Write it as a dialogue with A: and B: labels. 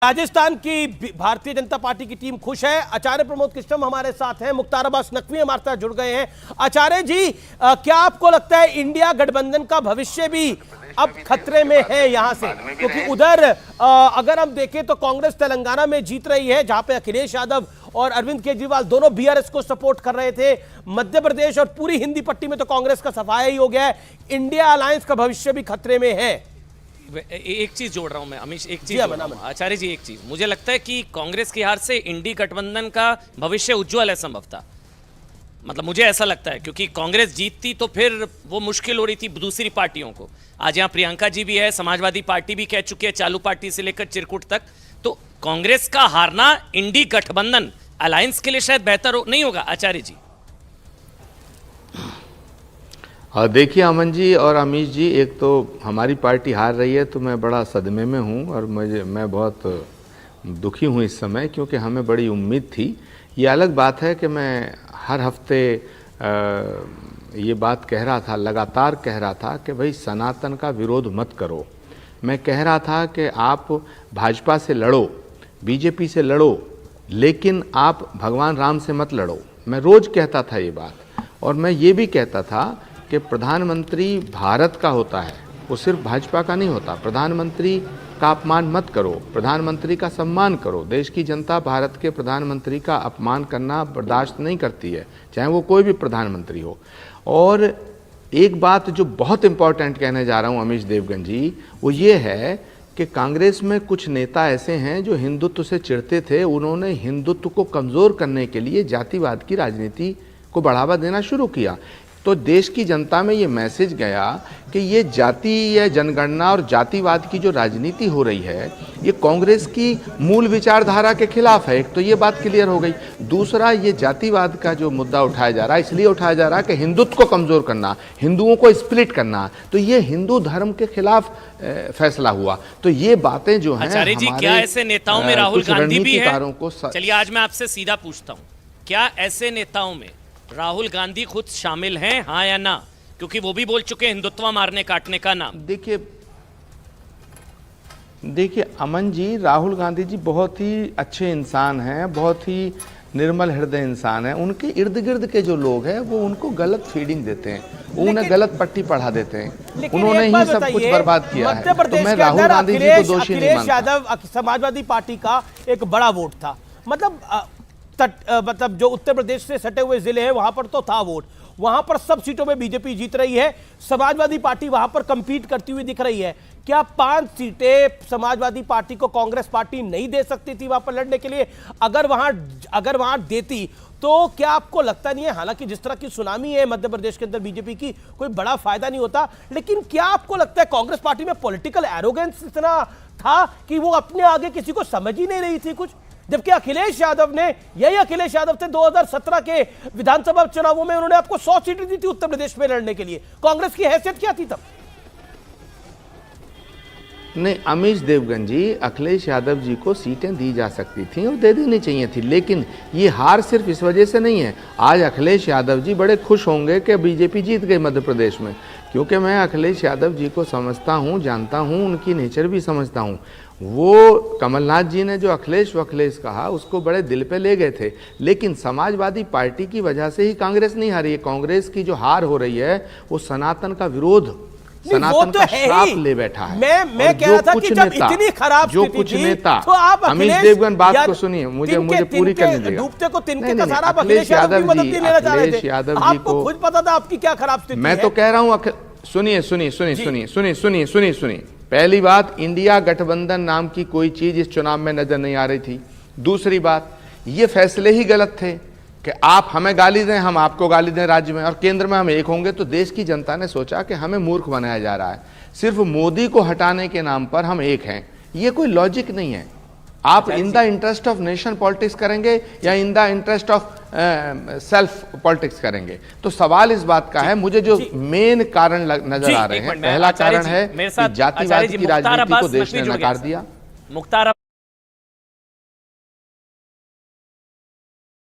A: राजस्थान की भारतीय जनता पार्टी की टीम खुश है। आचार्य प्रमोद कृष्णम हमारे साथ हैं, मुख्तार अब्बास नकवी हमारे साथ जुड़ गए हैं। आचार्य जी, क्या आपको लगता है इंडिया गठबंधन का भविष्य भी अब खतरे में है यहां से? क्योंकि उधर अगर हम देखें तो कांग्रेस तेलंगाना में जीत रही है, जहां पे अखिलेश यादव और अरविंद केजरीवाल दोनों बीआरएस को सपोर्ट कर रहे थे। मध्य प्रदेश और पूरी हिंदी पट्टी में तो कांग्रेस का सफाया ही हो गया है। इंडिया अलायंस का भविष्य भी खतरे में है।
B: एक चीज जोड़ रहा हूं मैं अमीश, एक चीज आचार्य जी, एक चीज मुझे लगता है कि कांग्रेस की हार से इंडी गठबंधन का भविष्य उज्जवल है संभवतः। मतलब मुझे ऐसा लगता है, क्योंकि कांग्रेस जीतती तो फिर वो मुश्किल हो रही थी दूसरी पार्टियों को। आज यहाँ प्रियंका जी भी है, समाजवादी पार्टी भी कह चुकी है, चालू पार्टी से लेकर चिरकुट तक। तो कांग्रेस का हारना इंडी गठबंधन अलायंस के लिए शायद बेहतर नहीं होगा आचार्य जी?
C: देखिए अमन जी और अमीश जी, एक तो हमारी पार्टी हार रही है तो मैं बड़ा सदमे में हूँ और मैं बहुत दुखी हूँ इस समय, क्योंकि हमें बड़ी उम्मीद थी। ये अलग बात है कि मैं हर हफ्ते ये बात कह रहा था, लगातार कह रहा था कि भाई सनातन का विरोध मत करो। मैं कह रहा था कि आप भाजपा से लड़ो, बीजेपी से लड़ो, लेकिन आप भगवान राम से मत लड़ो। मैं रोज़ कहता था ये बात। और मैं ये भी कहता था कि प्रधानमंत्री भारत का होता है, वो सिर्फ भाजपा का नहीं होता। प्रधानमंत्री का अपमान मत करो, प्रधानमंत्री का सम्मान करो। देश की जनता भारत के प्रधानमंत्री का अपमान करना बर्दाश्त नहीं करती है, चाहे वो कोई भी प्रधानमंत्री हो। और एक बात जो बहुत इंपॉर्टेंट कहने जा रहा हूँ अमीश देवगन जी, वो ये है कि कांग्रेस में कुछ नेता ऐसे हैं जो हिंदुत्व से चिढ़ते थे। उन्होंने हिंदुत्व को कमज़ोर करने के लिए जातिवाद की राजनीति को बढ़ावा देना शुरू किया। तो देश की जनता में ये मैसेज गया कि ये जाति या जनगणना और जातिवाद की जो राजनीति हो रही है, ये कांग्रेस की मूल विचारधारा के खिलाफ है। एक तो ये बात क्लियर हो गई। दूसरा, ये जातिवाद का जो मुद्दा उठाया जा रहा है, इसलिए उठाया जा रहा है कि हिंदुत्व को कमज़ोर करना, हिंदुओं को स्प्लिट करना। तो ये हिंदू धर्म के खिलाफ फैसला हुआ। तो ये बातें जो हैं,
B: आचार्य जी, क्या ऐसे नेताओं में राहुल गांधी भी है? चलिए आज मैं आपसे सीधा पूछता हूँ, क्या ऐसे नेताओं में राहुल गांधी खुद शामिल हैं, हाँ या ना? क्योंकि वो भी बोल चुके हैं हिंदुत्व मारने काटने का नाम।
C: देखिए अमन जी, राहुल गांधी जी बहुत ही अच्छे इंसान हैं, बहुत ही निर्मल हृदय इंसान हैं। उनके इर्द गिर्द के जो लोग हैं वो उनको गलत फीडिंग देते हैं, वो उन्हें गलत पट्टी पढ़ा देते हैं। उन्होंने ही सब कुछ बर्बाद किया है। तो मैं राहुल गांधी जी को दोषी नहीं मानता।
A: यादव समाजवादी पार्टी का एक बड़ा वोट था। मतलब जो उत्तर प्रदेश से सटे हुए जिले हैं वहां पर तो था वोट, वहां पर सब सीटों में बीजेपी जीत रही है। समाजवादी पार्टी वहां पर कंपीट करती हुई दिख रही है। क्या 5 सीटें समाजवादी पार्टी को कांग्रेस पार्टी नहीं दे सकती थी वहां पर लड़ने के लिए? अगर वहां देती तो क्या आपको लगता नहीं है, हालांकि जिस तरह की सुनामी है मध्य प्रदेश के अंदर बीजेपी की, कोई बड़ा फायदा नहीं होता, लेकिन क्या आपको लगता है कांग्रेस पार्टी में पॉलिटिकल एरोगेंस इतना था कि वो अपने आगे किसी को समझ ही नहीं रही थी कुछ? जबकि अखिलेश यादव ने, यही अखिलेश यादव थे 2017 के विधानसभा चुनावों में, उन्होंने आपको 100 सीटें दी थी उत्तर प्रदेश में लड़ने के लिए। कांग्रेस की हैसियत क्या थी तब?
C: नहीं अमीश देवगन जी, अखिलेश यादव जी को सीटें दी जा सकती थी और दे देनी चाहिए थी, लेकिन ये हार सिर्फ इस वजह से नहीं है। आज अखिलेश यादव जी बड़े खुश होंगे कि बीजेपी जीत गई मध्य प्रदेश में, क्योंकि मैं अखिलेश यादव जी को समझता हूँ, जानता हूँ, उनकी नेचर भी समझता हूँ। वो कमलनाथ जी ने जो अखिलेश कहा उसको बड़े दिल पे ले गए थे, लेकिन समाजवादी पार्टी की वजह से ही कांग्रेस नहीं हारी है। कांग्रेस की जो हार हो रही है वो सनातन का विरोध, सनातन का श्राप ले बैठा है।
A: मैं कह रहा था कि जब इतनी खराब
C: जो कुछ नेता,
A: तो आप
C: अमीश देवगन बात को सुनिए, मुझे पूरी करने दीजिए।
A: डूबते को तिनके का सारा अखिलेश यादव की मदद नहीं लेना चाह रहे थे। आपको खुद पता था आपकी क्या खराब स्थिति है।
C: मैं तो कह रहा हूं, सुनिए। पहली बात, इंडिया गठबंधन नाम की कोई चीज इस चुनाव में नजर नहीं आ रही थी। दूसरी बात, ये फैसले ही गलत थे कि आप हमें गाली दें, हम आपको गाली दें राज्य में, और केंद्र में हम एक होंगे। तो देश की जनता ने सोचा कि हमें मूर्ख बनाया जा रहा है, सिर्फ मोदी को हटाने के नाम पर हम एक हैं। ये कोई लॉजिक नहीं है। आप in the interest of nation politics करेंगे या in the interest of self politics करेंगे? तो सवाल इस बात का है, मुझे जो मेन कारण नजर आ रहे हैं, पहला कारण है कि जातिवाद की राजनीति को देश ने नकार दिया।
B: मुख्तार